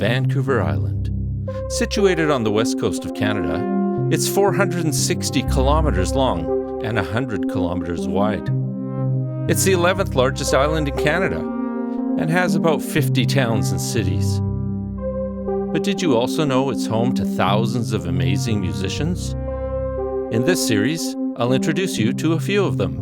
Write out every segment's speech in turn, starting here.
Vancouver Island. Situated on the west coast of Canada, it's 460 kilometers long and 100 kilometers wide. It's the 11th largest island in Canada and has about 50 towns and cities. But did you also know it's home to thousands of amazing musicians? In this series, I'll introduce you to a few of them.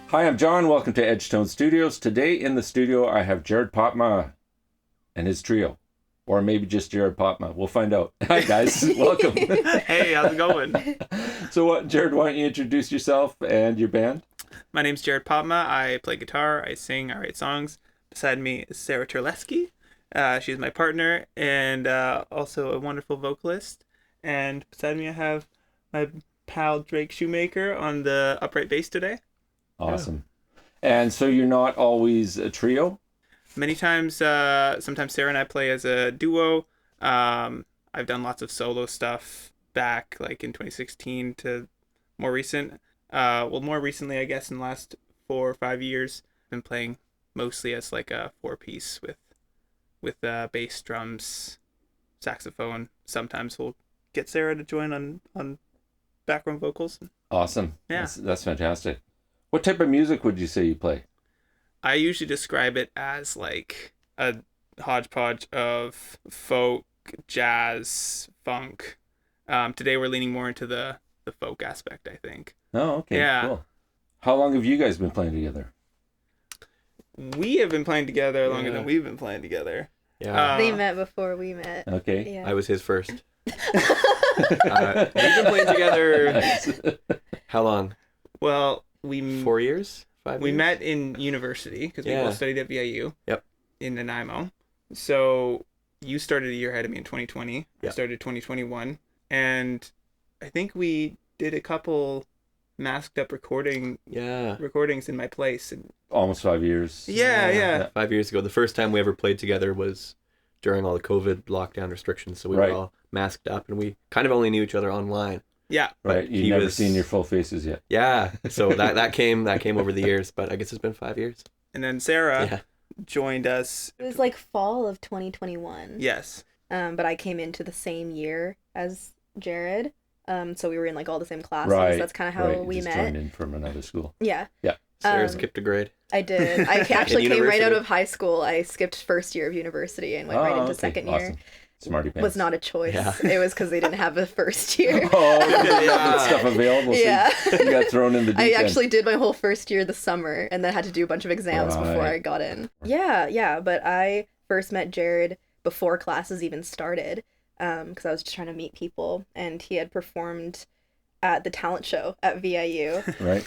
Hi, I'm John. Welcome to Edgetone Studios. Today in the studio, I have Jared Popma and his trio. Or maybe just Jared Popma. We'll find out. Hi, guys. Welcome. Hey, how's it going? So, Jared, why don't you introduce yourself and your band? My name's Jared Popma. I play guitar, I sing, I write songs. Beside me is Sarah Terleski. She's my partner and also a wonderful vocalist. And beside me I have my pal Drake Shoemaker on the upright bass today. Awesome. And so you're not always a trio? Many times, sometimes Sarah and I play as a duo. I've done lots of solo stuff back like in 2016 to more recent. More recently, I guess, in the last 4 or 5 years, I've been playing mostly as like a 4-piece with bass, drums, saxophone. Sometimes we'll get Sarah to join on background vocals. Awesome. Yeah. That's fantastic. What type of music would you say you play? I usually describe it as like a hodgepodge of folk, jazz, funk. Today we're leaning more into the folk aspect, I think. Oh, okay. Yeah. Cool. How long have you guys been playing together? We have been playing together longer than we've been playing together. Yeah. They met before we met. Okay. Yeah. I was his first. We've been playing together. How long? Well, 4 years? 5 years? We met in university because we both studied at VIU. Yep. In Nanaimo. So you started a year ahead of me in 2020. Yep. I started 2021. And I think we did a couple masked up recordings in my place. And Almost 5 years. Yeah. 5 years ago. The first time we ever played together was during all the COVID lockdown restrictions. So we were all masked up and we kind of only knew each other online. Yeah. Right. You've never seen your full faces yet. Yeah. So that came over the years, but I guess it's been 5 years. And then Sarah joined us. It was like fall of 2021. Yes. But I came into the same year as Jared. So we were in like all the same classes. Right. That's kind of how we just met. Joined in from another school. Yeah. Yeah. Sarah skipped a grade. I did. I actually came right out of high school. I skipped first year of university and went right into second year. Awesome. Smarty pants. Was not a choice. Yeah. It was because they didn't have a first year. Oh, they didn't have that stuff available. Yeah. So you got thrown in the deep I end. actually did my whole first year the summer and then had to do a bunch of exams before I got in. Yeah. But I first met Jared before classes even started because I was just trying to meet people, and he had performed at the talent show at VIU. Right.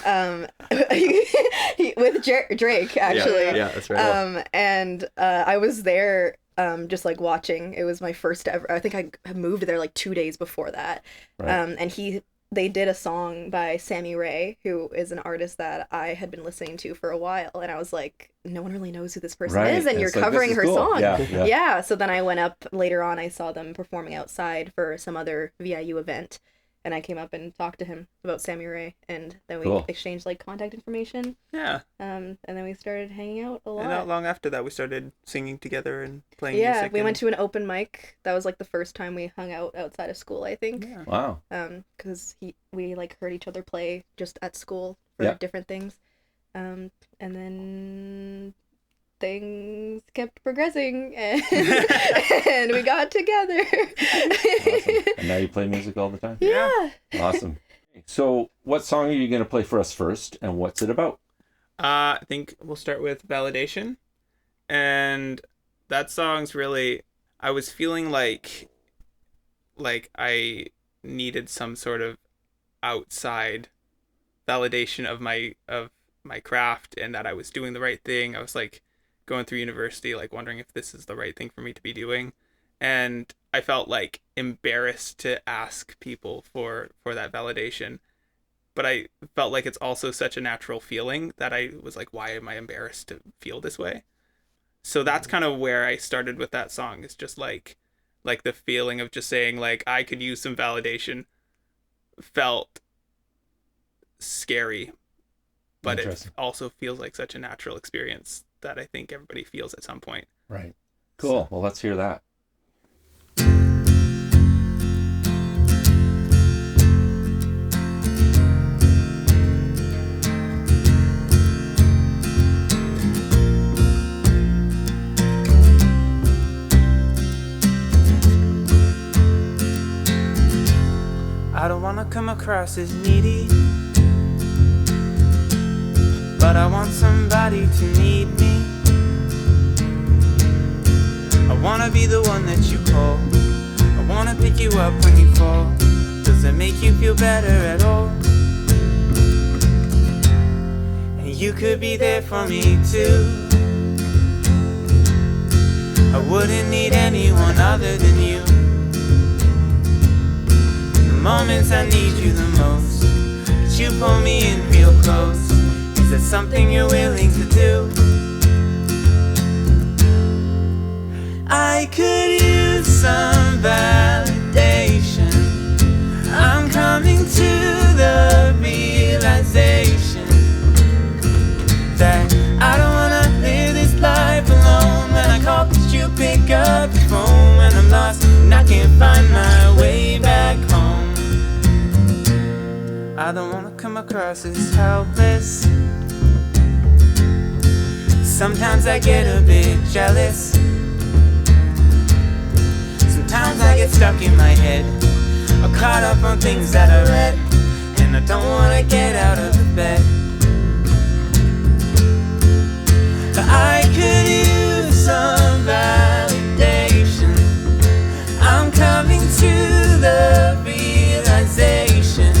With Drake, actually. Yeah, that's right. And I was there just like watching. It was my first ever. I think I moved there like 2 days before that. Right. And they did a song by Sammy Ray, who is an artist that I had been listening to for a while, and I was like, no one really knows who this person is, and you're covering her song. Yeah. So then I went up later on. I saw them performing outside for some other VIU event, and I came up and talked to him about Sammy Ray, and then we exchanged like contact information. Yeah. And then we started hanging out a lot. And not long after that, we started singing together and playing music. Yeah, we went to an open mic. That was like the first time we hung out outside of school, I think. Yeah. Wow. Because we like heard each other play just at school for different things. And then things kept progressing and, and we got together. Awesome. And now you play music all the time? Yeah. Awesome. So what song are you going to play for us first, and what's it about? I think we'll start with Validation. And that song's really, I was feeling like I needed some sort of outside validation of my craft and that I was doing the right thing. I was like going through university, like wondering if this is the right thing for me to be doing. And I felt like embarrassed to ask people for that validation. But I felt like it's also such a natural feeling that I was like, why am I embarrassed to feel this way? So that's kind of where I started with that song. It's just like like the feeling of just saying like I could use some validation felt scary, but it also feels like such a natural experience that I think everybody feels at some point. Right. Cool. So, well, let's hear that. I don't want to come across as needy, but I want somebody to need me. I want to be the one that you call. I want to pick you up when you fall. Does it make you feel better at all? And you could be there for me too. I wouldn't need anyone other than you. Moments I need you the most, but you pull me in real close. Is that something you're willing to do? I could use some validation. I'm coming to the realization that I don't wanna live this life alone. When I call, could you pick up the phone? When I'm lost and I can't find my way back home. I don't wanna come across as helpless. Sometimes I get a bit jealous. Sometimes I get stuck in my head, or caught up on things that I read, and I don't wanna get out of the bed. But I could use some validation. I'm coming to the realization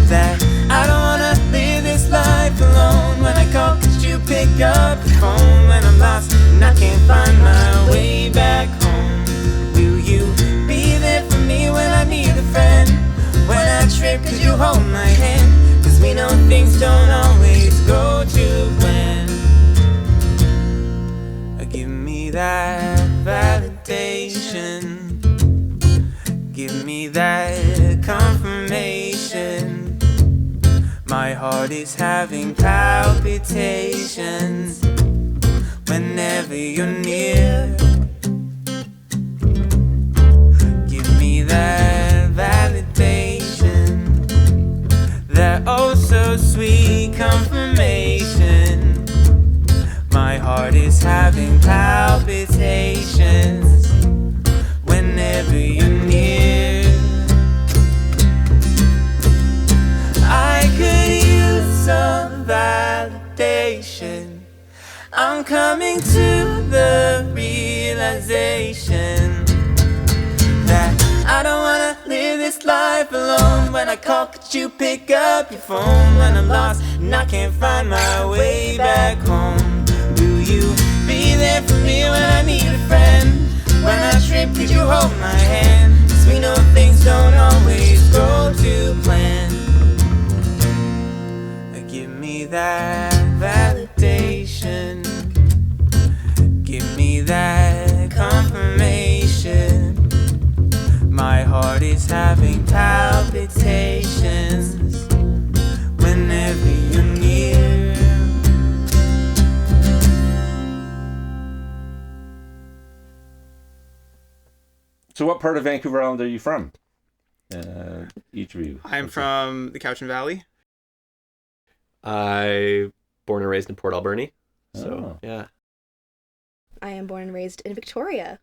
that I don't wanna live this life alone. When I call, could you pick up the phone? When I'm lost and I can't find my way back home, will you be there for me when I need a friend? When I trip, could you hold my hand? Cause we know things don't always go to plan. Give me that validation. Give me that confirmation. My heart is having palpitations whenever you're near. Give me that validation, that oh so sweet confirmation. My heart is having palpitations whenever you're near. I could use some validation. I'm coming to the realization that I don't wanna live this life alone. When I call, could you pick up your phone? When I'm lost and I can't find my way back home, will you be there for me when I need a friend? When I trip, could you hold my hand? Cause we know things don't always go to plan. Give me that validation. Give me that confirmation. My heart is having palpitations whenever you're near. So what part of Vancouver Island are you from? Each of you. I'm from the Cowichan Valley. I born and raised in Port Alberni. So, yeah. I am born and raised in Victoria.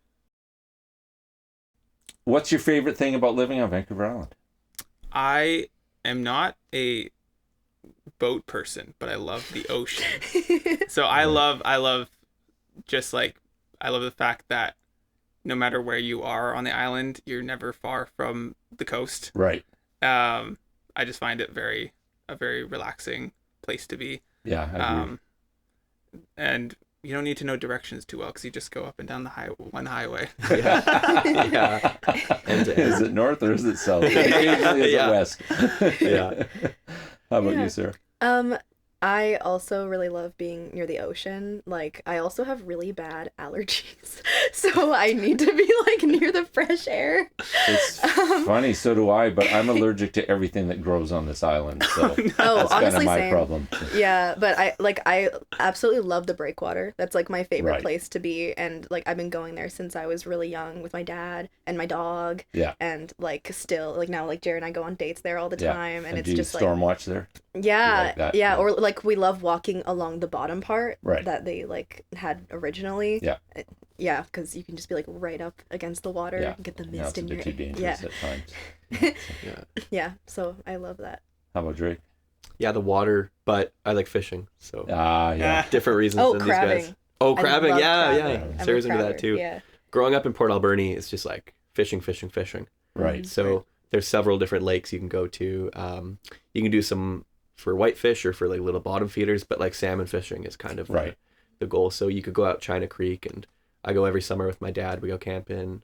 What's your favorite thing about living on Vancouver Island? I am not a boat person, but I love the ocean. So I love just like, I love the fact that no matter where you are on the island, you're never far from the coast. Right. I just find it a very relaxing place to be. Yeah, I agree. And you don't need to know directions too well because you just go up and down the one highway. Yeah. Is it north or is it south? Occasionally is it west? Yeah. How about you, Sarah? I also really love being near the ocean. Like, I also have really bad allergies, so I need to be, like, near the fresh air. It's funny, so do I, but I'm allergic to everything that grows on this island, so that's honestly, kind of my same. problem. Yeah, but I absolutely love the breakwater. That's, like, my favorite Right. place to be, and, like, I've been going there since I was really young with my dad and my dog. Yeah. And, like, still, like, now, like, Jared and I go on dates there all the time, and it's do you just, like... storm watch there? Yeah, like that? yeah, Yeah. or like we love walking along the bottom part Right. that they like had originally. Yeah. Yeah, because you can just be like right up against the water, Yeah. and get the Yeah, mist it's a in bit your too dangerous yeah. at times. Yeah. Yeah, so I love that. How about Drake? Yeah, the water, but I like fishing, so Yeah. different reasons Oh, than crabbing. these guys. Oh, I crabbing, love yeah, crabbing. yeah. I'm a Sarah's into that crabber, too. Yeah. Growing up in Port Alberni, it's just like fishing. Right. So there's several different lakes you can go to. You can do some for whitefish or for like little bottom feeders, but like salmon fishing is kind of Right. the goal. So you could go out China Creek, and I go every summer with my dad. We go camping.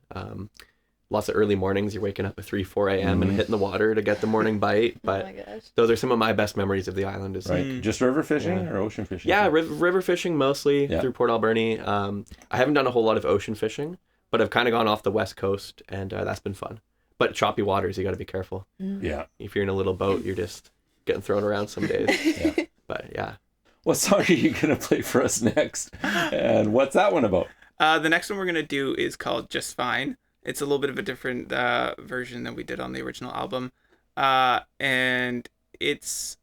Lots of early mornings. You're waking up at 3-4 a.m. and hitting the water to get the morning bite. Oh my But gosh. those are some of my best memories of the island. Is Right. Just river fishing or ocean fishing? yeah, river fishing mostly through Port Alberni. I haven't done a whole lot of ocean fishing, but I've kind of gone off the west coast, and that's been fun. But choppy waters, you got to be careful. Yeah. If you're in a little boat, you're just getting thrown around some days. Yeah. But yeah. What song are you going to play for us next? And what's that one about? The next one we're going to do is called Just Fine. It's a little bit of a different version than we did on the original album. And it's,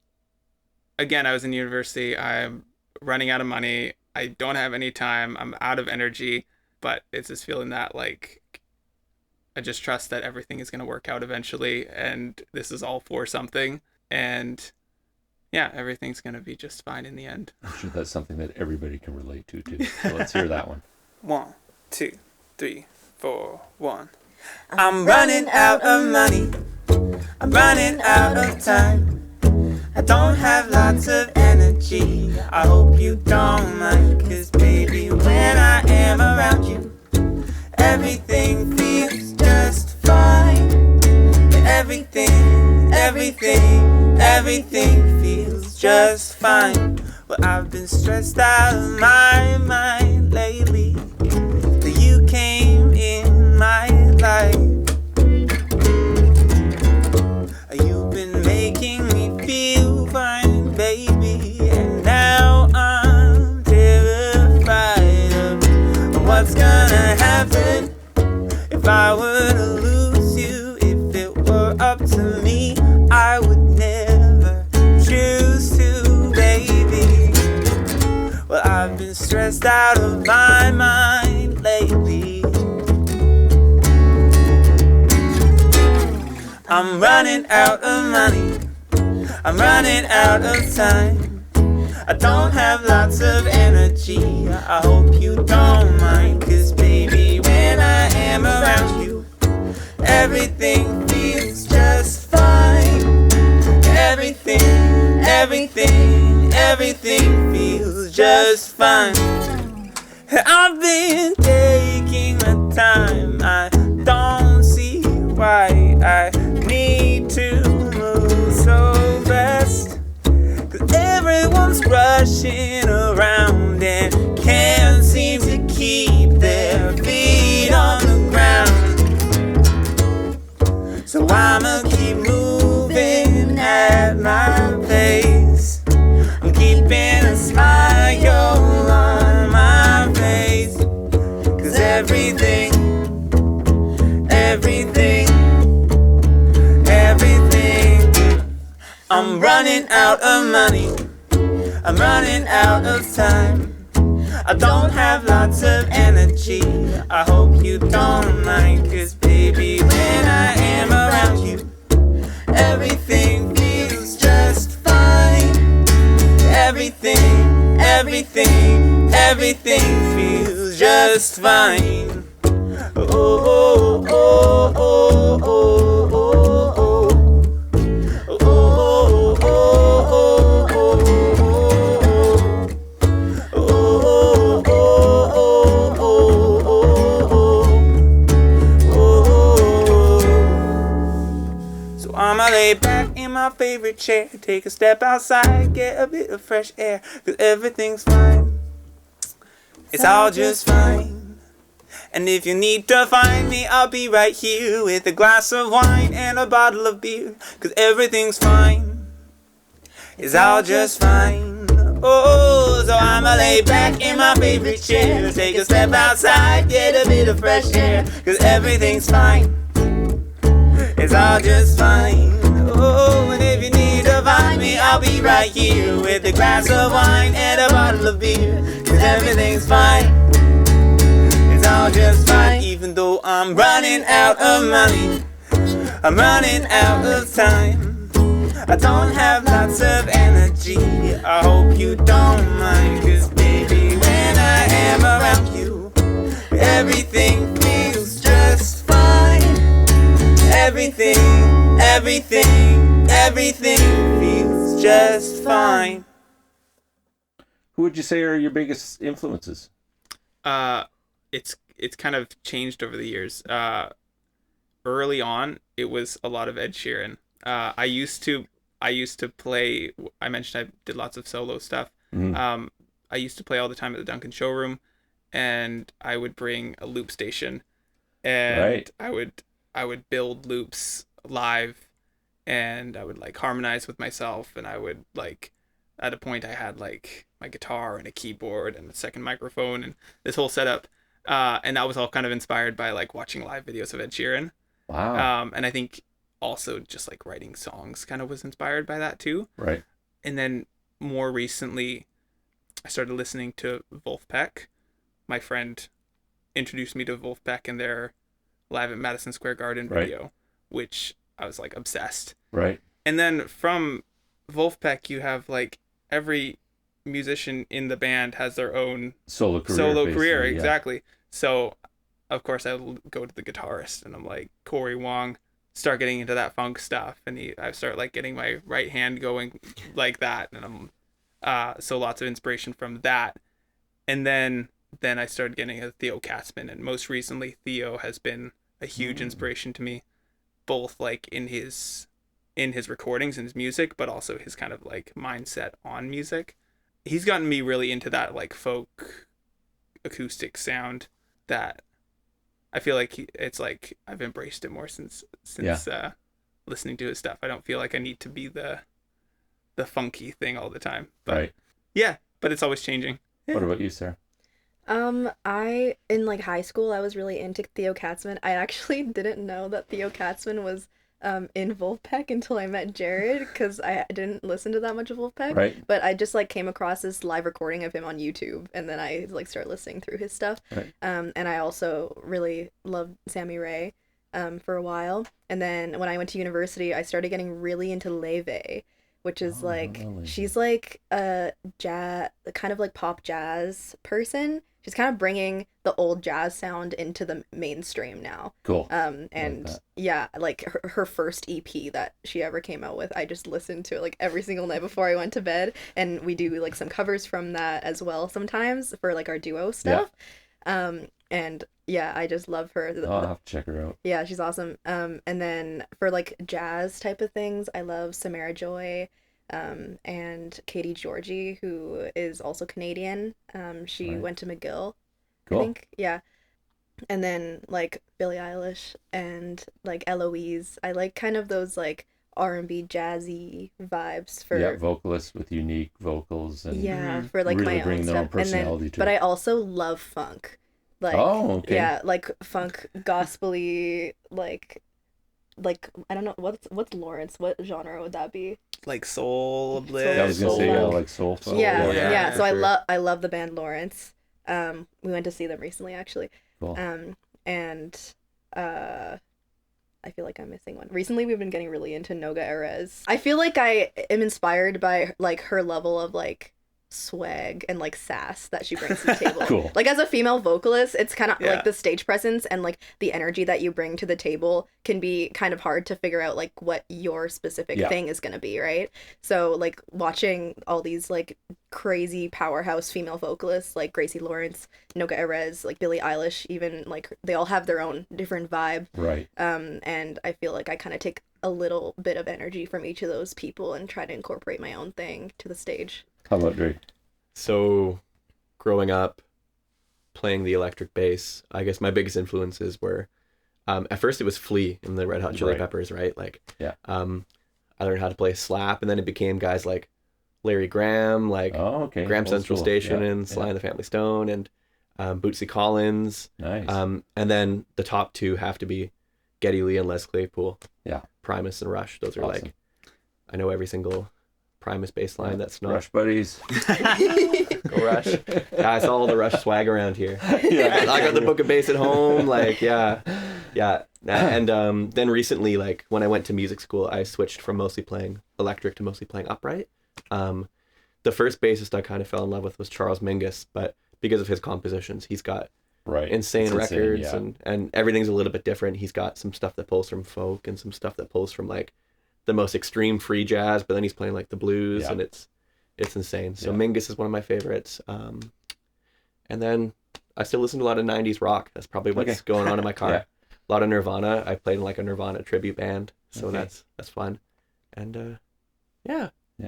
again, I was in university. I'm running out of money. I don't have any time. I'm out of energy. But it's this feeling that, like, I just trust that everything is going to work out eventually. And this is all for something. And yeah, everything's going to be just fine in the end. I'm sure that's something that everybody can relate to, too. So let's hear that one. 1, 2, 3, 4, 1. I'm running out of money. I'm running out of time. I don't have lots of energy. I hope you don't mind, 'cause baby, when I am around you, everything feels just fine. Everything feels just fine. Well, I've been stressed out of my mind lately. That you came in my life. You've been making me feel fine, baby. And now I'm terrified of what's gonna happen if I were to lose you. If it were up to me, I would never choose to, baby. Well, I've been stressed out of my mind lately. I'm running out of money. I'm running out of time. I don't have lots of energy. I hope you don't mind, 'cause baby, when I am around you, everything feels just fine. Everything feels just fine. I've been taking my time. I don't see why I need to move so fast. 'Cause everyone's rushing around and can't seem to keep their feet on the ground. So I'ma keep moving at my pace. I'm keeping a smile on my face. 'Cause everything I'm running out of money. I'm running out of time. I don't have lots of energy. I hope you don't mind, 'cause baby, when I am around you, everything feels just fine. Everything feels just fine. Oh, oh, oh, oh, oh, oh, oh. So I'ma lay back in my my favorite chair. Take a step outside, get a bit of fresh air. 'Cause everything's fine. It's all just fine. And if you need to find me, I'll be right here with a glass of wine and a bottle of beer. 'Cause everything's fine. It's all just fine. Oh, so I'ma lay back in my favorite chair. Take a step outside, get a bit of fresh air. 'Cause everything's fine. It's all just fine. Oh, and if you need to find me, I'll be right here with a glass of wine and a bottle of beer. 'Cause everything's fine. It's all just fine. Even though I'm running out of money, I'm running out of time. I don't have lots of energy. I hope you don't mind. 'Cause baby, when I am around you, everything feels just fine. Everything feels just fine. Who would you say are your biggest influences? It's kind of changed over the years. Early on, it was a lot of Ed Sheeran. I used to play. I mentioned I did lots of solo stuff. Mm-hmm. I used to play all the time at the Duncan showroom, and I would bring a loop station, and I would build loops live, and I would like harmonize with myself, and I would like, at a point I had like my guitar and a keyboard and a second microphone and this whole setup, and that was all kind of inspired by like watching live videos of Ed Sheeran. Wow. And I think also just like writing songs kind of was inspired by that too. Right. And then more recently, I started listening to Wolfpack. My friend introduced me to Wolfpack and their Live at Madison Square Garden video, which I was like obsessed. Right. And then from Wolfpack, you have like every musician in the band has their own solo career. Exactly. So of course I go to the guitarist and I'm like, Corey Wong, start getting into that funk stuff, and I start like getting my right hand going like that, and I'm so lots of inspiration from that. And then I started getting a Theo Katzman, and most recently Theo has been a huge inspiration to me, both like in his recordings and his music, but also his kind of like mindset on music. He's gotten me really into that like folk acoustic sound that I feel like it's like I've embraced it more since listening to his stuff. I don't feel like I need to be the funky thing all the time. But but it's always changing. Yeah. What about you, Sarah? I in like high school I was really into Theo Katzman. I actually didn't know that Theo Katzman was in Wolfpack until I met Jared, because I didn't listen to that much of Wolfpack. Right. But I just like came across this live recording of him on YouTube, and then I like started listening through his stuff. Right. And I also really loved Sammy Ray for a while. And then when I went to university, I started getting really into Leve, which is she's like a jazz, kind of like pop jazz person. She's kind of bringing the old jazz sound into the mainstream now. Cool. And like her first EP that she ever came out with, I just listened to it like every single night before I went to bed, and we do like some covers from that as well sometimes for like our duo stuff. And yeah, I just love her. I'll have to check her out. Yeah, she's awesome. And then for like jazz type of things, I love Samara Joy. And Katie Georgie, who is also Canadian. She went to McGill, cool. I think. Yeah. And then like Billie Eilish and like Eloise. I like kind of those like R&B jazzy vibes for vocalists with unique vocals and for like really my bring own their stuff. own personality to it. But I also love funk. Like like funk gospel-y, like I don't know what's Lawrence. What genre would that be? Like soul, bliss. I was gonna say like soul funk. Yeah. So sure. I love the band Lawrence. We went to see them recently actually. Cool. And I feel like I'm missing one. Recently we've been getting really into Noga Erez. I feel like I am inspired by like her level of like swag and like sass that she brings to the table. Cool. Like as a female vocalist, it's kind of like the stage presence and like the energy that you bring to the table can be kind of hard to figure out like what your specific thing is going to be, right? So like watching all these like crazy powerhouse female vocalists like Gracie Lawrence, Noga Erez, like Billie Eilish, even like they all have their own different vibe. Right. And I feel like I kind of take a little bit of energy from each of those people and try to incorporate my own thing to the stage. How about Drake? So growing up playing the electric bass, I guess my biggest influences were at first it was Flea and the Red Hot Chili Peppers, right? Like I learned how to play slap, and then it became guys like Larry Graham, like Graham Central Station and Sly and the Family Stone, and Bootsy Collins. Nice. And then the top two have to be Geddy Lee and Les Claypool. Yeah. Primus and Rush. Those are like, I know every single Primus bass line that's not. Rush buddies. Go Rush. Yeah, I saw all the Rush swag around here. I got the book of bass at home. Like, yeah. And then recently, like when I went to music school, I switched from mostly playing electric to mostly playing upright. The first bassist I kind of fell in love with was Charles Mingus, but because of his compositions, he's got insane records and everything's a little bit different. He's got some stuff that pulls from folk and some stuff that pulls from like the most extreme free jazz, but then he's playing like the blues and it's insane. So Mingus is one of my favorites. And then I still listen to a lot of 90s rock. That's probably what's going on in my car. A lot of Nirvana. I played in like a Nirvana tribute band, so that's fun. And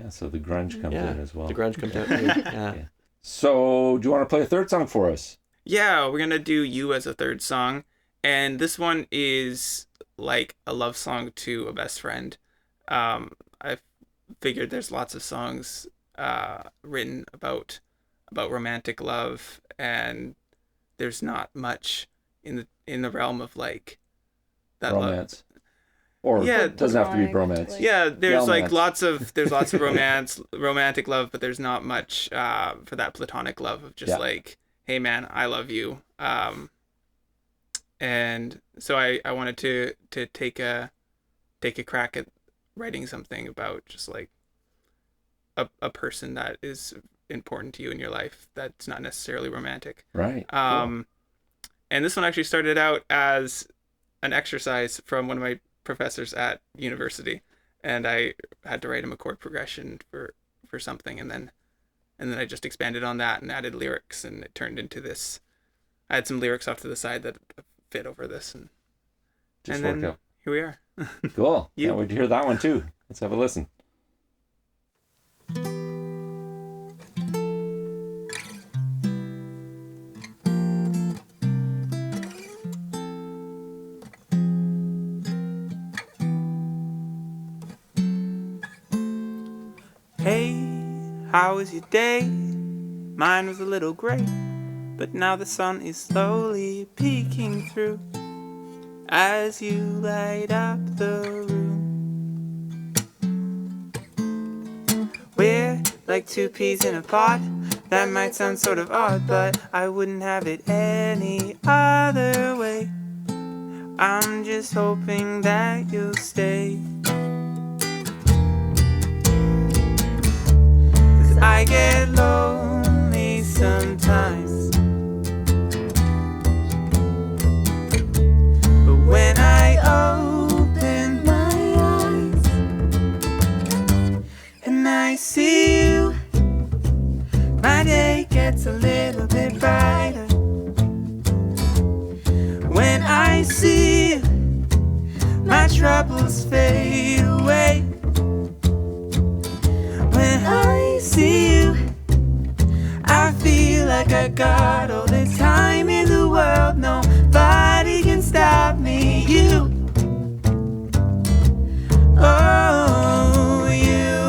so the grunge comes in as well. The grunge comes out too. Yeah. So do you want to play a third song for us? Yeah, we're gonna do You as a third song, and this one is like a love song to a best friend. I figured there's lots of songs written about romantic love, and there's not much in the realm of like that romance. Or it doesn't have to be romance. Yeah, there's like lots of romance, romantic love, but there's not much for that platonic love of just like, hey man, I love you. And so I wanted to take a crack at writing something about just like a person that is important to you in your life that's not necessarily romantic. Right. Cool. And this one actually started out as an exercise from one of my professors at university, and I had to write him a chord progression for something, and then I just expanded on that and added lyrics, and it turned into this. I had some lyrics off to the side that fit over this, and then out. Here we are. Cool. Can't wait to hear that one too. Let's have a listen. Hey, how was your day? Mine was a little gray, but now the sun is slowly peeking through as you light up the room. We're like two peas in a pod. That might sound sort of odd, but I wouldn't have it any other way. I'm just hoping that you'll stay. I get lonely sometimes, but when I open my eyes and I see you, my day gets a little bit brighter. When I see you, my troubles fade away. When I see you, I feel like I got all the time in the world. Nobody can stop me. You, oh, you.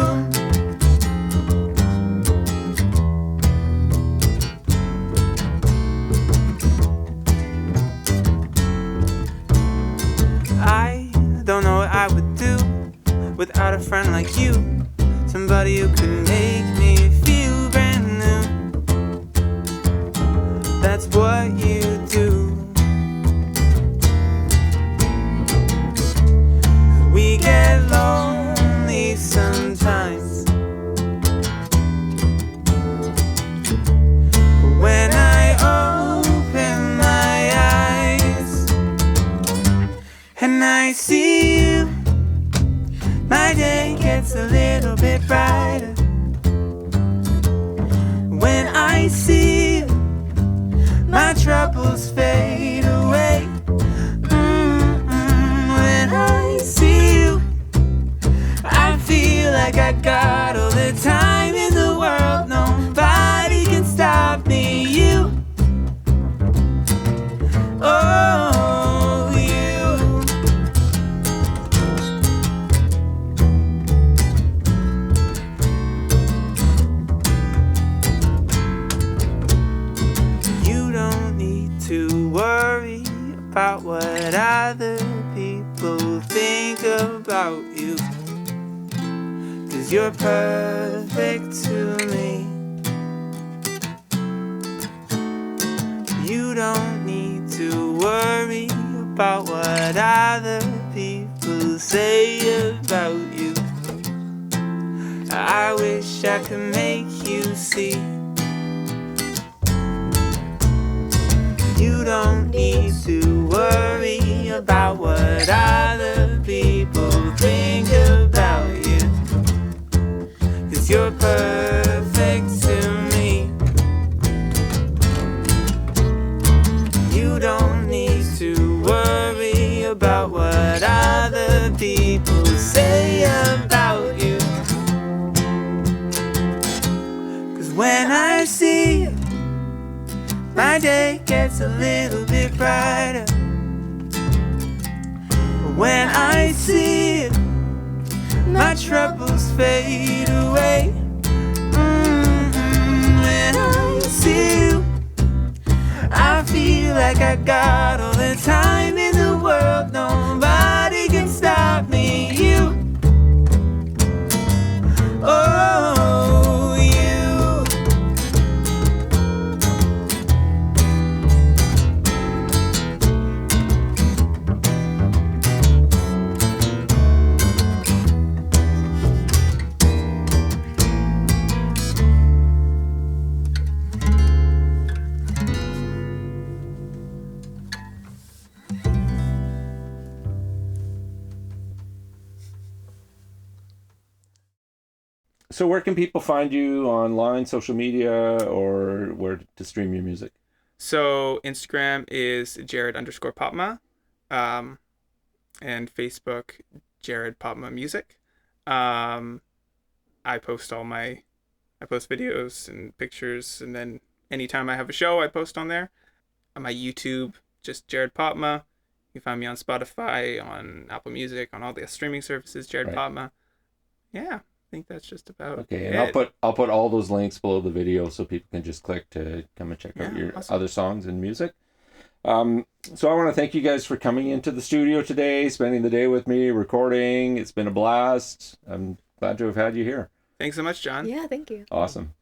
I don't know what I would do without a friend like you. Somebody who could make me feel brand new. That's what you do. We get lonely sometimes, but when I open my eyes and I see you, my day gets a little bit brighter. When I see you, my troubles fade away. When I see you, like I got all the time in the world. Nobody can stop me. You, oh, you. You don't need to worry about what other people think about you, 'cause you're perfect to me. You don't need to worry about what other people say about you. I wish I could make you see. You don't need to worry about what other people think about you, 'cause you're perfect to me. You don't need to worry about what other people say about you, 'cause when I see you, my day gets a little bit brighter. When I see you, my troubles fade away. When I see you, I feel like I got all the time in the world. Nobody can stop me. You, oh, you. So where can people find you online, social media, or where to stream your music? So Instagram is Jared_Popma, and Facebook Jared Popma Music. I post videos and pictures, and then anytime I have a show, I post on there. On my YouTube, just Jared Popma. You can find me on Spotify, on Apple Music, on all the streaming services, Jared Popma. Yeah. I think that's just about okay, and it. I'll put all those links below the video so people can just click to come and check out your other songs and music. So I want to thank you guys for coming into the studio today, spending the day with me, recording. It's been a blast. I'm glad to have had you here. Thanks so much, John. Yeah, thank you. Awesome.